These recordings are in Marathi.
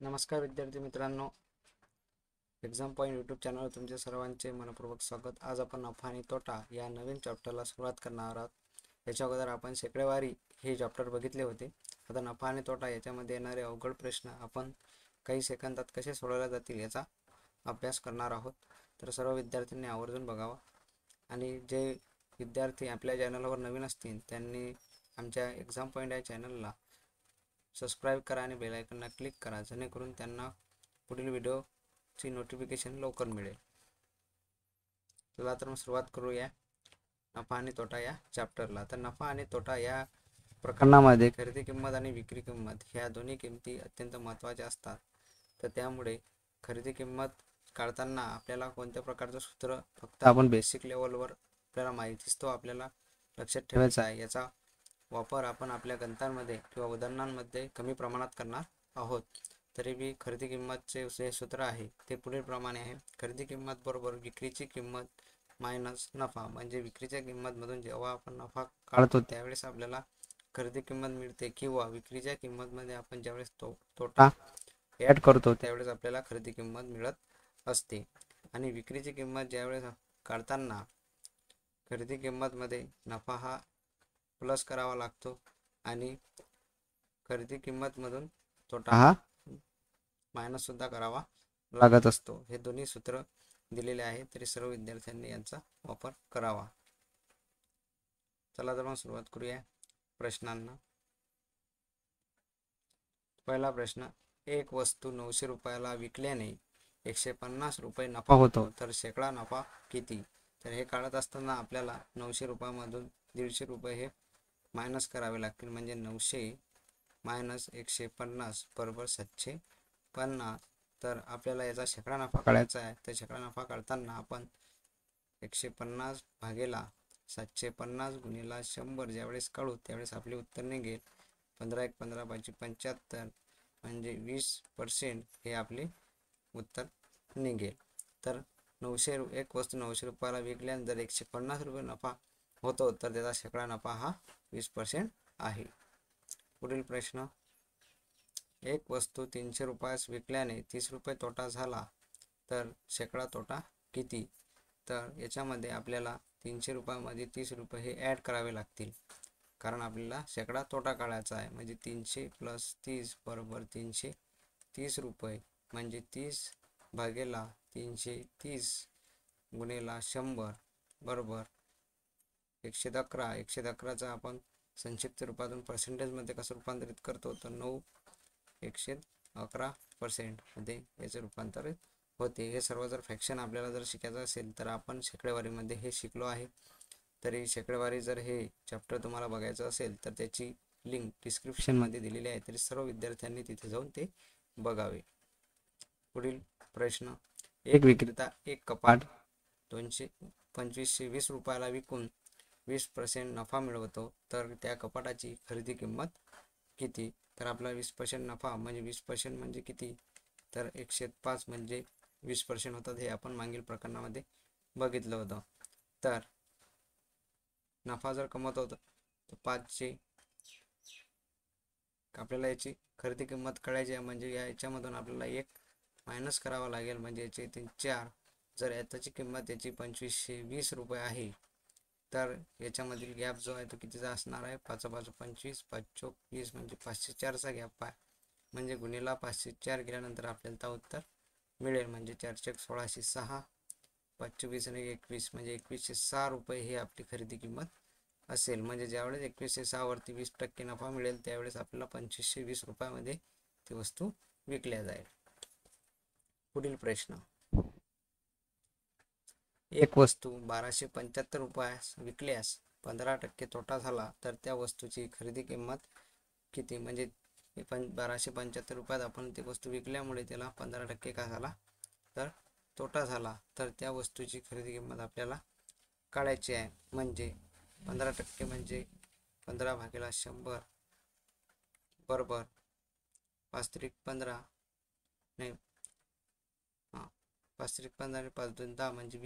नमस्कार विद्यार्थी मित्रांनो, एक्झाम पॉईंट यूट्यूब चॅनलवर तुमचे सर्वांचे मनपूर्वक स्वागत। आज आपण नफा आणि तोटा या नवीन चॅप्टरला सुरुवात करणार आहोत। याच्या अगोदर आपण शेकडेवारी हे चॅप्टर बघितले होते। आता नफा आणि तोटा याच्यामध्ये येणारे अवघड प्रश्न आपण काही सेकंदात कसे सोडवले जातील याचा अभ्यास करणार आहोत। तर सर्व विद्यार्थ्यांनी आवर्जून बघावा आणि जे विद्यार्थी आपल्या चॅनलवर नवीन असतील त्यांनी आमच्या एक्झाम पॉईंट या चॅनलला सबस्क्राईब करा आणि बेल आयकॉनला क्लिक करा, जेणेकरून त्यांना पुढील व्हिडिओची नोटिफिकेशन लवकर मिळेल। चला तर मग सुरुवात करूया नफा आणि तोटा या चॅप्टरला। तर नफा आणि तोटा या प्रकरणामध्ये खरेदी किंमत आणि विक्री किंमत ह्या दोन्ही किमती अत्यंत महत्त्वाच्या असतात। तर त्यामुळे खरेदी किंमत काढताना आपल्याला कोणत्या प्रकारचं सूत्र फक्त आपण बेसिक लेवलवर आपल्याला माहितीच तो आपल्याला लक्षात ठेवायचा आहे। याचा वापर आपण आपल्या गणितांमध्ये किंवा उदाहरणांमध्ये कमी प्रमाणात करणार आहोत। तरी बी खरेदी किंमतचे जे सूत्र आहे ते पुढील प्रमाणे आहे। खरेदी किंमत बरोबर विक्रीची किंमत मायनस नफा, म्हणजे विक्रीच्या किंमतमधून जेव्हा आपण नफा काढतो त्यावेळेस आपल्याला खरेदी किंमत मिळते, किंवा विक्रीच्या किंमतमध्ये आपण ज्यावेळेस तोटा ॲड करतो त्यावेळेस आपल्याला खरेदी किंमत मिळत असते। आणि विक्रीची किंमत ज्यावेळेस काढताना खरेदी किंमतमध्ये नफा हा प्लस करावा लागतो आणि खरेदी किंमतमधून तोटा हा मायनस सुद्धा करावा लागत असतो। हे दोन्ही सूत्र दिलेले आहे, तरी सर्व विद्यार्थ्यांनी यांचा वापर करावा। चला तर मग सुरुवात करूया प्रश्नांना। पहिला प्रश्न, एक वस्तू 900 रुपयाला विकल्याने 150 रुपये नफा होतो, तर शेकडा नफा किती? तर हे काढत असताना आपल्याला 900 रुपयामधून 150 रुपये हे मायनस करावे लागतील, म्हणजे 900 मायनस 150 बरोबर 750। तर आपल्याला याचा शेकडा नफा काढायचा आहे। तर शेकडा नफा काढताना आपण 150 भागेला 750 गुणिले 100 ज्यावेळेस काढू त्यावेळेस आपले उत्तर निघेल 15 × 15 = 75, म्हणजे 20% हे आपले उत्तर निघेल। तर 900 एक वस्तू 900 रुपयाला विकल्याने जर 150 रुपये नफा होतो, तर त्याचा शेकडा नफा हा 20% आहे। पुढील प्रश्न, एक वस्तू 300 रुपयास विकल्याने 30 रुपये तोटा झाला, तर शेकडा तोटा किती? तर याच्यामध्ये आपल्याला 300 रुपयामध्ये 30 रुपये हे ॲड करावे लागतील, कारण आपल्याला शेकडा तोटा काढायचा आहे। म्हणजे 300 + 30 बरोबर 330 रुपये, म्हणजे 30 भागेला 330 गुणिले 100 बरोबर 111। 111चा आपण संक्षिप्त रूपातून पर्सेंटेजमध्ये कसं रूपांतरित करतो, तर 9/111% मध्ये याचे रूपांतरित होते। हे सर्व जर फ्रॅक्शन आपल्याला जर शिकायचं असेल तर आपण शेकडेवारीमध्ये हे शिकलो आहे। तरी शेकडेवारी जर हे चॅप्टर तुम्हाला बघायचं असेल तर त्याची लिंक डिस्क्रिप्शनमध्ये दिलेली आहे, तरी सर्व विद्यार्थ्यांनी तिथे जाऊन ते बघावे। पुढील प्रश्न, एक विक्रेता एक कपाट 2520 रुपयाला विकून 20% नफा मिळवतो, तर त्या कपाटाची खरेदी किंमत किती? तर आपला 20% नफा म्हणजे 20% म्हणजे किती? तर 105 म्हणजे 20% होतात, हे आपण मागील प्रकरणामध्ये बघितलं होतं। तर नफा जर कमवत होतं तर 5चे आपल्याला याची खरेदी किंमत कळायची आहे, म्हणजे याच्यामधून आपल्याला 1 मायनस करावा लागेल, म्हणजे याचे 3 4। जर याची किंमत याची 2520 रुपये आहे, तर याच्यामधील गॅप जो आहे तो कितीचा असणार आहे? 5 × 5 = 25, 5 × 4 = 20, म्हणजे 504चा गॅप आहे। म्हणजे गुणिले 504 केल्यानंतर आपल्याला उत्तर मिळेल, म्हणजे 4 × 1 = 1606, 5 × 20 = 21, म्हणजे 2106 रुपये ही आपली खरेदी किंमत असेल। म्हणजे ज्यावेळेस 2106 वरती 20% नफा मिळेल त्यावेळेस आपल्याला 2520 रुपयामध्ये ती वस्तू विकल्या जाईल। पुढील प्रश्न, एक वस्तू 1275 रुपयास विकल्यास 15% तोटा झाला, तर त्या वस्तूची खरेदी किंमत किती? म्हणजे 1275 रुपयात आपण ती वस्तू विकल्यामुळे त्याला 15% का झाला, तर तोटा झाला, तर त्या वस्तूची खरेदी किंमत आपल्याला काढायची आहे। म्हणजे 15% म्हणजे 15 भागेला 100 बरोबर 5 × 15 नाही 5 × 15 आणि 5 × 2 = 10, म्हणजे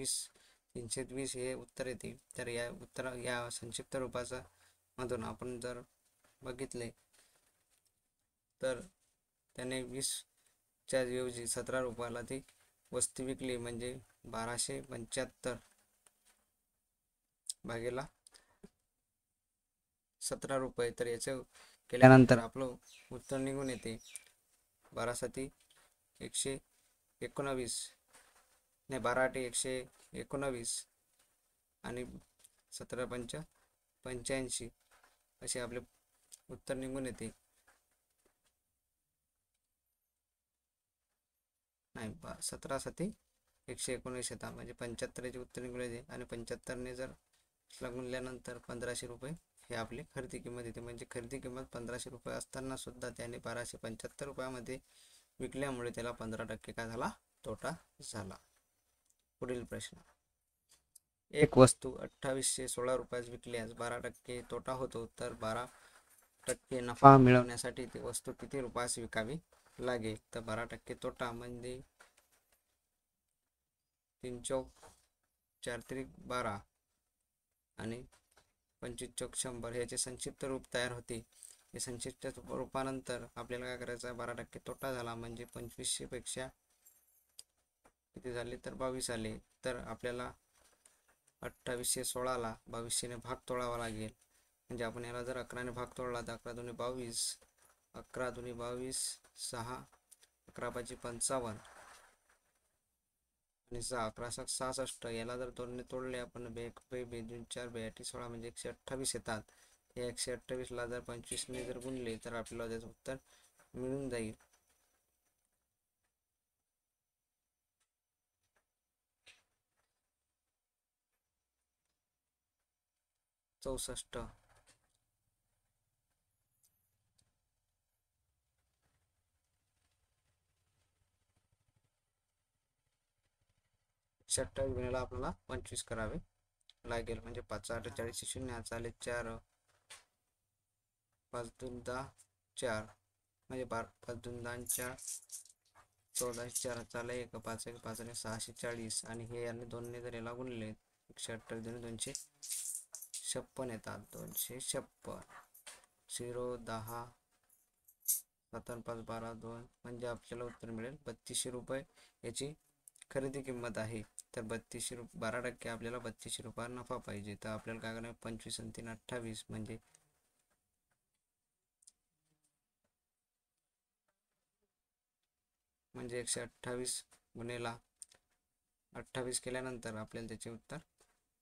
320 हे उत्तर येते। तर या संक्षिप्त रूपाचा मधून आपण जर बघितले तर त्याने च्या ऐवजी 17 रुपयाला ती वस्तू विकली म्हणजे 1275 भागीला 17 रुपये. तर याचं केल्यानंतर आपलं उत्तर निघून येते 12×7 119, नाही 12×8 119 आणि 17×5 85 असे आपले उत्तर निघून येते. नाही 17×7 119 येतात म्हणजे 75चे उत्तर निघून येते आणि 75ने जर गुणल्यानंतर 1500 रुपये हे आपली खरेदी किंमत येते. म्हणजे खरेदी किंमत 1500 रुपये असताना सुद्धा त्याने 1275 रुपयामध्ये विकल्यामुळे त्याला 15% काय झाला, तोटा झाला. पुढील प्रश्न, एक वस्तू 2816 रुपयास विकल्यास 12% तोटा होतो, तर 12% नफा मिळवण्यासाठी ती वस्तू किती रुपयास विकावी लागेल? तर 12% तोटा म्हणजे 3 चौक 4 त्रिक 12 आणि 25 चौक 100 ह्याचे संक्षिप्त रूप तयार होते. हे संक्षिप्त रूपानंतर आपल्याला काय करायचं आहे, 12% तोटा झाला म्हणजे 2500 पेक्षा किती झाले तर 22 आले. तर आपल्याला 2816ला 2200ने भाग तोडावा लागेल. म्हणजे आपण याला जर 11ने भाग तोडला तर 11 दुनी 22, 11 दुनी 22, 6, 11×5 55 आणि 6, 11×7 66. याला जर 2ने तोडले आपण 2 2 4 2 16 म्हणजे 128 येतात. या 128ला जर 25ने जर गुणले तर आपल्याला त्याचं उत्तर मिळून जाईल 64. गुणिले आपल्याला 25 करावे लागेल. म्हणजे 5 8 40 0 चाले 4 5 2 10 4 म्हणजे 5 2 10 4 14 4 चाले 1 5 1 5 आणि 640 आणि हे याने 2ने जर याला गुणले 128 256 येतात. 256 0 10 7 5 12 2 म्हणजे आपल्याला उत्तर मिळेल 3200 रुपये याची खरेदी किंमत आहे. तर 3200 रुपये 12% आपल्याला 3200 रुपये नफा पाहिजे. तर आपल्याला काय करायला 25 आणि 3 28 म्हणजे 128 गुणिले 28 केल्यानंतर आपल्याला त्याचे उत्तर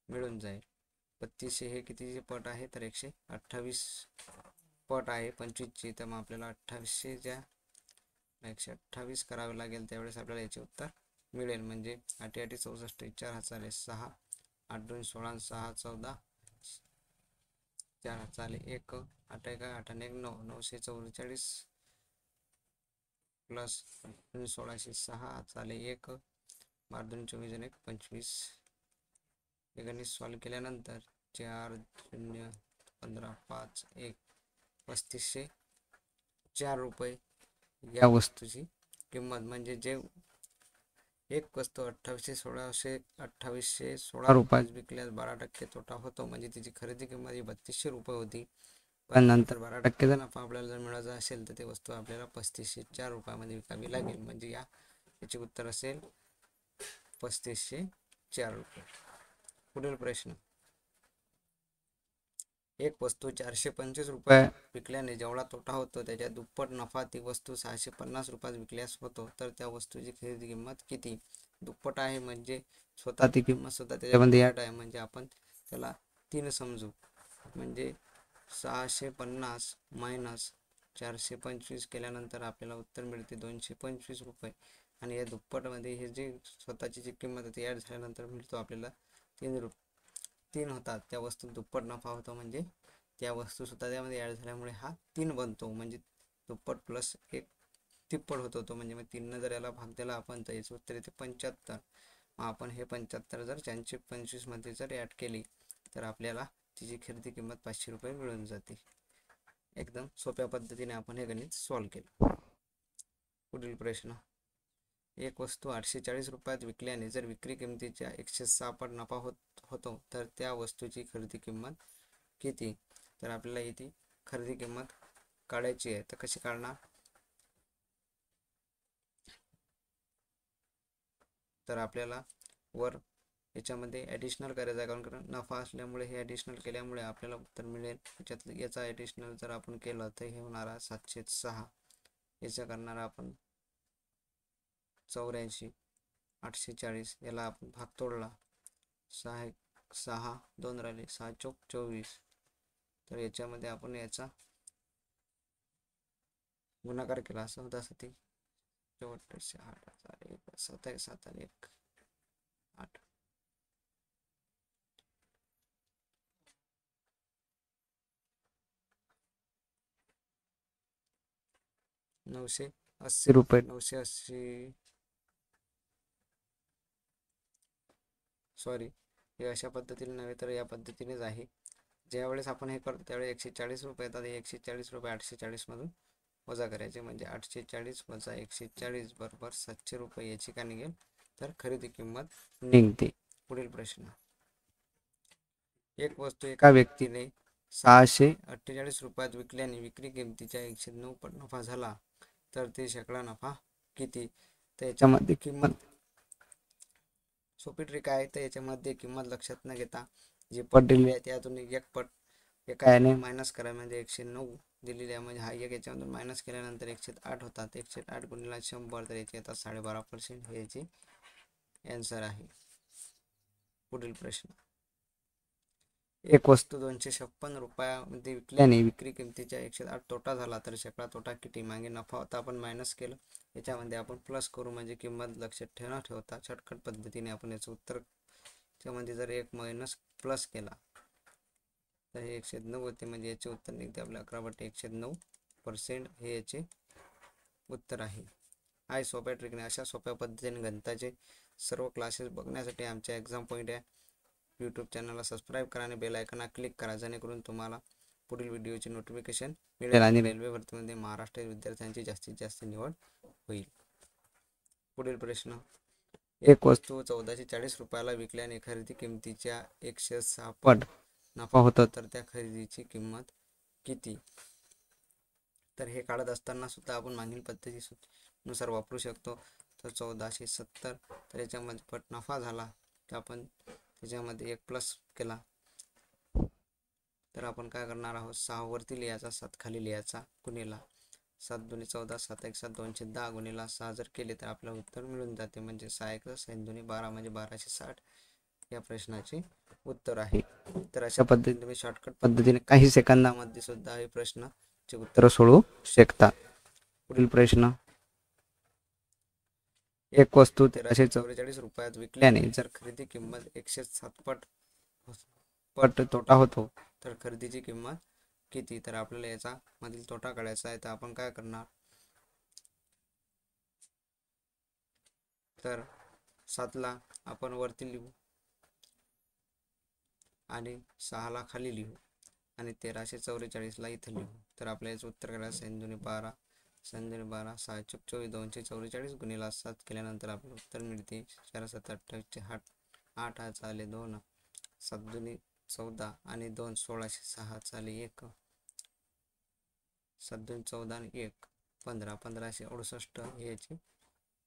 मिळून जाईल. 3200 हे कितीचे पट आहे तर 128 पट आहे 25ची. तर मग आपल्याला 2800च्या 128 करावे लागेल. त्यावेळेस आपल्याला याचे उत्तर मिळेल. म्हणजे 8 8 64 4 चाले 6 8 2 16 6 14 4 चाले 1 8 1 8 1 9 944 प्लस 1606 चाले 1 12 2 24 1 25 हे गणित सॉल्व केल्यानंतर 4 0 15 5 1 3504 रुपये या वस्तूची किंमत. म्हणजे जे एक वस्तू 2816 रुपयात विकल्यास 12% तोटा होतो. म्हणजे तिची खरेदी किंमत ही 3200 रुपये होती. पण नंतर 12% नफा आपल्याला जर मिळायचा असेल तर ती वस्तू आपल्याला 3504 रुपयामध्ये विकावी लागेल. म्हणजे याचे उत्तर असेल 3504 रुपये. पुढील प्रश्न, एक वस्तू 425 रुपये विकल्याने जेवढा तोटा होतो त्याच्या दुप्पट नफा ती वस्तू 650 रुपयात विकल्यास होतो, तर त्या वस्तूची खरेदी किंमत किती? दुप्पट आहे म्हणजे स्वतः ती किंमत स्वतः त्याच्यामध्ये ॲड आहे. म्हणजे आपण त्याला 3 समजू. म्हणजे 650 मायनस 425 केल्यानंतर आपल्याला उत्तर मिळते 225 रुपये. आणि या दुप्पटमध्ये हे जे स्वतःची जी किंमत आहे ती ॲड झाल्यानंतर मिळतो आपल्याला 3 होतात. त्या वस्तू दुप्पट नफा होतो. म्हणजे त्या वस्तू सुद्धा त्यामध्ये ॲड झाल्यामुळे हा 3 बनतो. म्हणजे दुप्पट प्लस 1 तिप्पट होतो तो. म्हणजे मग 3 जर याला भाग दिला आपण तर याचं उत्तर येते 75. मग आपण हे 75 जर 425 मध्ये जर ॲड केली तर आपल्याला तिची खरेदी किंमत 500 रुपये मिळून जाते. एकदम सोप्या पद्धतीने आपण हे गणित सॉल्व केलं. पुढील प्रश्न, एक वस्तू 840 रुपयात विकल्याने जर विक्री किमतीच्या 106 पट नफा होतो, तर त्या वस्तूची खरेदी किंमत किती? तर आपल्याला इथे खरेदी किंमत काढायची आहे. तर कशी काढणार? तर आपल्याला वर याच्यामध्ये ॲडिशनल करायचं आहे, कारण नफा असल्यामुळे हे ॲडिशनल केल्यामुळे आपल्याला उत्तर मिळेल. याच्यात याचा ॲडिशनल जर आपण केलं तर हे होणार आहे 706. याचं करणार आपण 84, 840. याला आपण भाग तोडला, 6 2 राहिले, 6 चौक 24. तर याच्यामध्ये आपण याचा गुणाकार केला, 14 7 8 27 7 1 8. 980 रुपये, 980. सॉरी, हे अशा पद्धतीने नव्हे तर या पद्धतीनेच आहे. ज्यावेळेस आपण हे करतो त्यावेळेस 140 रुपये येतात. 140 रुपये 840 मधून वजा करायचे, म्हणजे 840 वजा 140 बरोबर 700 रुपये. याची का निघेल तर खरेदी किंमत निघते. पुढील प्रश्न, एक वस्तू एका व्यक्तीने 648 रुपयात विकल्याने विक्री किमतीच्या 109 पट नफा झाला, तर ते शेकडा नफा किती? तर याच्यामध्ये किंमत सोपी ट्रिक आहे. तर याच्यामध्ये किंमत लक्षात न घेता जी पट दिलेली आहे त्यातून एक पट एका याने मायनस करा, म्हणजे 109 दिलेली आहे, म्हणजे हा एक याच्यामधून मायनस केल्यानंतर 108 होतात. 108 गुणिले 100 तर याचे येतात 12.5%. हे याची ॲन्सर आहे. पुढील प्रश्न, एक वस्तू 256 रुपयामध्ये विकल्याने विक्री किमतीच्या 108 तोटा झाला, तर शेकडा तोटा किती? मागे नफा होता, आपण मायनस केलं, याच्यामध्ये आपण प्लस करू, म्हणजे किंमत लक्षात ठेवता शॉर्टकट पद्धतीने आपण याचं उत्तर त्यामध्ये जर एक मायनस प्लस केला तर हे 109 होते, म्हणजे याचे उत्तर निघते आपल्या 11/109%. हे याचे उत्तर आहे. आहे सोप्या ट्रिकने. अशा सोप्या पद्धतीने गणिताचे सर्व क्लासेस बघण्यासाठी आमच्या एक्झाम पॉईंट या यूट्यूब चॅनलला सबस्क्राईब करा आणि बेल आयकॉनला क्लिक करा, जेणेकरून तुम्हाला पुढील व्हिडिओचे नोटिफिकेशन मिळेल आणि रेल्वे भरतीमध्ये महाराष्ट्र विद्यार्थ्यांची जास्तीत जास्त निवड होईल. पुढील प्रश्न, एक वस्तू 1440 रुपयाला विकल्याने खरेदी किमतीच्या 106 पट नफा होता, तर त्या खरेदीची किंमत किती? तर हे काढत असताना सुद्धा आपण मागील पद्धतीनुसार वापरू शकतो. तर 1470, तर याच्यामध्ये पट नफा झाला, तर आपण त्याच्यामध्ये एक प्लस केला, तर आपण काय करणार आहोत, 6 वरती लिहायचा, 7 खाली लिहायचा, गुणिला 7 2 14, 7 1 7 210 गुणिला 6 जर केले तर आपल्याला उत्तर मिळून जाते, म्हणजे 6 1 6 2 12, म्हणजे 1260 या प्रश्नाचे उत्तर आहे. तर अशा पद्धतीने तुम्ही शॉर्टकट पद्धतीने काही सेकंदामध्ये सुद्धा हे प्रश्नाचे उत्तर सोडवू शकता. पुढील प्रश्न, एक वस्तू 1344 रुपयात विकल्याने जर खरेदी किंमत 107 पट तोटा होतो, तर खरेदीची किंमत किती? तर आपल्याला याचा मधील तोटा काढायचा आहे. तर आपण काय करणार, तर 7ला आपण वरती लिहू आणि 6ला खाली लिहू आणि 1344ला इथं लिहू. तर आपल्या याचं उत्तर करायचं 7 2 12, 7 2 12, 6 चौक 24, 244 गुणिला 7 केल्यानंतर आपलं उत्तर मिळते 4 7 28 8 8 आले 2, 7 2 14 आणि 2 1606 चाले 1, 7 2 14 आणि 1 15, 1568 हे याचे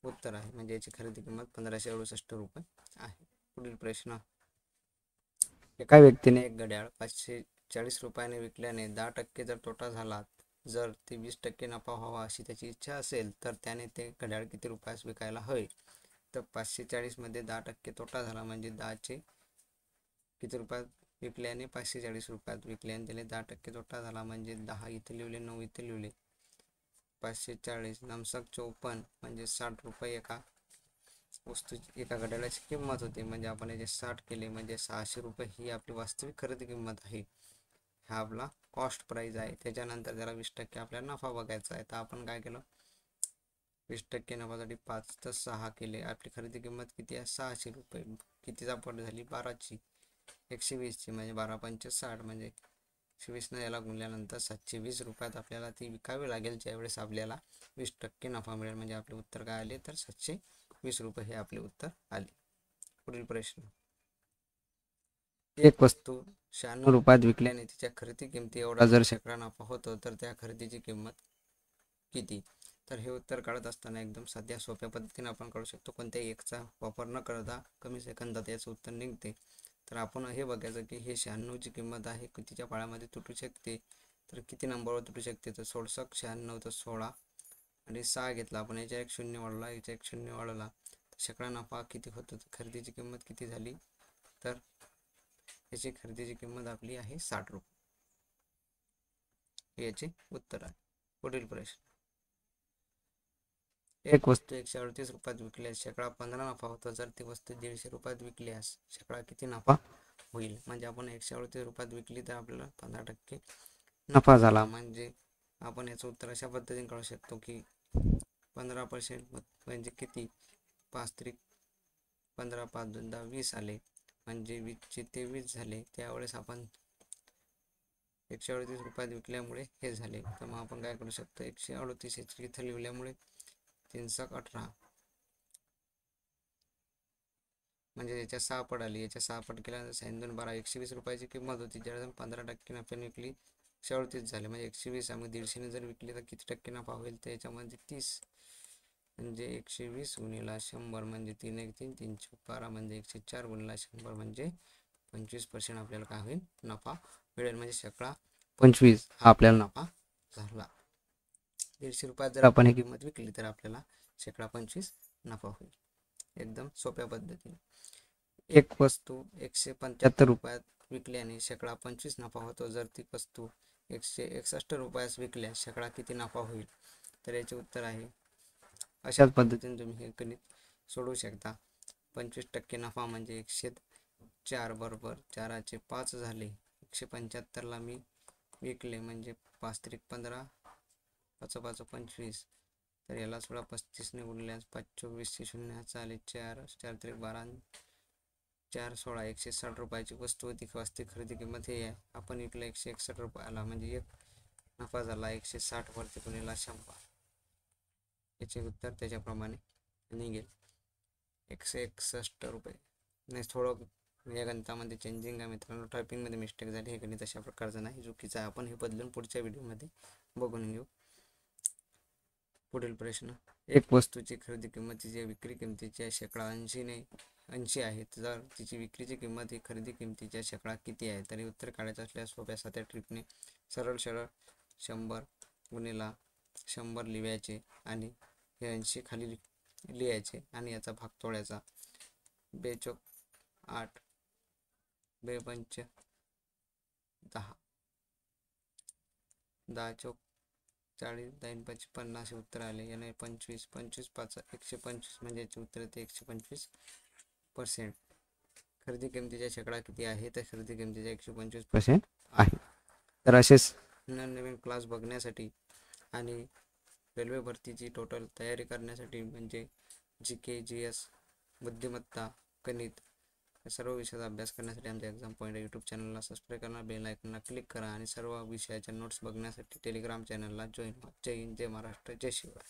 उत्तर आहे, म्हणजे याची खरेदी किंमत 1568 रुपये आहे. पुढील प्रश्न, एका व्यक्तीने एक घड्याळ 540 रुपयाने विकल्याने 10% जर तोटा झाला, जर ते 20% नफा व्हावा अशी त्याची इच्छा असेल, तर त्याने ते घड्याळ किती रुपयास विकायला हवे? तर 540 मध्ये 10% तोटा झाला, म्हणजे 10चे किती रुपयात विकल्याने 540 रुपयात विकल्याने त्याने 10% तोटा झाला, म्हणजे 10 इथे लिहिले, 9 इथे लिहिले, 540 नमसक 54, म्हणजे 60 रुपये एका वस्तूची एका घड्याळाची किंमत होती, म्हणजे आपण याचे 60 केले, म्हणजे 600 रुपये ही आपली वास्तविक खरेदी किंमत आहे. हा आपला कॉस्ट प्राइस आहे. त्याच्यानंतर त्याला 20% आपल्याला नफा बघायचा आहे. तर आपण काय केलं, 20% नफासाठी 5 तर 6 केले, आपली खरेदी किंमत किती आहे 600 रुपये. कितीचा पट झाली 12ची, 120ची, म्हणजे 12 5 60, म्हणजे 120 याला गुणल्यानंतर 720 रुपयात आपल्याला ती विकावी लागेल, ज्यावेळेस आपल्याला 20% नफा मिळेल, म्हणजे आपले उत्तर काय आले तर 720 रुपये हे आपले उत्तर आले. पुढील प्रश्न, एक वस्तू 96 रुपयात विकल्याने तिच्या खरेदी किमती एवढा जर शेकडा नफा होतो, तर त्या खरेदीची किंमत किती? तर हे उत्तर काढत असताना एकदम साध्या सोप्या पद्धतीने आपण काढू शकतो. कोणत्याही एकचा वापर न करता कमी सेकंदात याचं उत्तर निघते. तर आपण हे बघायचं की हे 96 ची किंमत आहे कितीच्या पाळ्यामध्ये तुटू शकते. तर किती नंबरवर तुटू शकते, तर 16, 96 तर 16 आणि 6 घेतला आपण, याच्या एक शून्य वाढवला, याच्या एक शून्य वाढवला, तर शेकडा नफा किती होतो, तर खरेदीची किंमत किती झाली, तर याची खरेदीची किंमत आपली आहे 60 रुपये. हे याचे उत्तर आहे. पुढील प्रश्न, एक वस्तू 138 रुपयात विकल्यास शेकडा 15 नफा होतो. जर ती वस्तू 150 रुपयात विकल्यास शेकडा किती नफा होईल. म्हणजे आपण 138 रुपयात विकली तर आपल्याला 15% नफा झाला. म्हणजे आपण याचं उत्तर अशा पद्धतीने काढू शकतो की 15% म्हणजे किती, 5 त्रिक 15, 5 2 20 आले, म्हणजे 20चे 23 झाले. त्यावेळेस आपण 138 रुपयात विकल्यामुळे हे झाले. तर मग आपण काय करू शकतो, 138 इथं लिहिल्यामुळे 318 म्हणजे याच्या 6 पट आली. याच्या 6 पट केल्यानंतर 6 12 120 रुपयाची किंमत होती. ज्यावेळेस 15% नफ्याने विकली 138 झाले. म्हणजे 120 आम्ही 150ने जर विकली तर किती टक्के नफा होईल, तर याच्यामध्ये 30 म्हणजे 120 गुणिला 100 म्हणजे 3 1 3 3 12 म्हणजे 104 गुणिला 100 म्हणजे 25% आपल्याला काय होईल, नफा मिळेल. म्हणजे शेकडा 25 हा आपल्याला नफा झाला. 150 रुपयात जर आपण ही किंमत विकली तर आपल्याला शेकडा 25 नफा होईल. एकदम सोप्या पद्धतीने. एक वस्तू 175 रुपयात विकल्याने शेकडा 25 नफा होतो. जर ती वस्तू 161 रुपयास विकल्यास शेकडा किती नफा होईल, तर याचे उत्तर आहे. अशाच पद्धतीने तुम्ही हे गणित सोडवू शकता. 25% नफा म्हणजे 104 बरोबर 4चे 5 झाले. 175ला मी विकले म्हणजे 5 त्रिक 15 5 5 25, तर याला थोडा 35ने गुणल्यास 5 24 शून्य चालेल 4 4 त्रिक 12 4 16 160 रुपयाची वस्तू होती. वस्तू खरेदी किंमत हे आहे. आपण विकलं 161 रुपयाला म्हणजे एक नफा झाला. 160 वरती गुणिला 100, याचे उत्तर त्याच्याप्रमाणे निघेल 161 रुपये. नाही, थोडं या गणितामध्ये चेंजिंग आहे मित्रांनो, टायपिंगमध्ये मिस्टेक झाली. हे गणित अशा प्रकारचं नाही, चुकीचं आहे. आपण हे बदलून पुढच्या व्हिडिओमध्ये बघून घेऊ. पुढील प्रश्न, एक वस्तूची खरेदी किंमत तिची विक्री किंमतीच्या शेकडा 80 आहे. जर तिची विक्रीची किंमत ही खरेदी किंमतीच्या शेकडा किती आहे, तरी उत्तर काढायचं असल्यास सोप्या साध्या ट्रिकने सरळ 100 गुणिला 100 लिहायचे आणि हे 80 खाली लिहायचे आणि याचा भाग तोडायचा. 2 चोक 8, 2 पंच 10, 10 चोक 40, 10 5 50 उत्तर आले. याने 25 25 5 125 म्हणजे याचे उत्तर येते 125%. खरेदी किंमतीच्या शेकडा किती आहे, तर खरेदी किंमतीच्या 125% आहे. तर असेच नवीन क्लास बघण्यासाठी आणि रेल्वे भरतीची टोटल तयारी करण्यासाठी म्हणजे GK GS बुद्धिमत्ता गणित या सर्व विषयाचा अभ्यास करण्यासाठी आमच्या एक्झाम पॉईंट यूट्यूब चॅनलला सबस्क्राईब करा, बेल आयकॉनला क्लिक करा आणि सर्व विषयाच्या नोट्स बघण्यासाठी टेलिग्राम चॅनलला जॉईन व्हा. जय हिंद, जय महाराष्ट्र, जय शिवराय.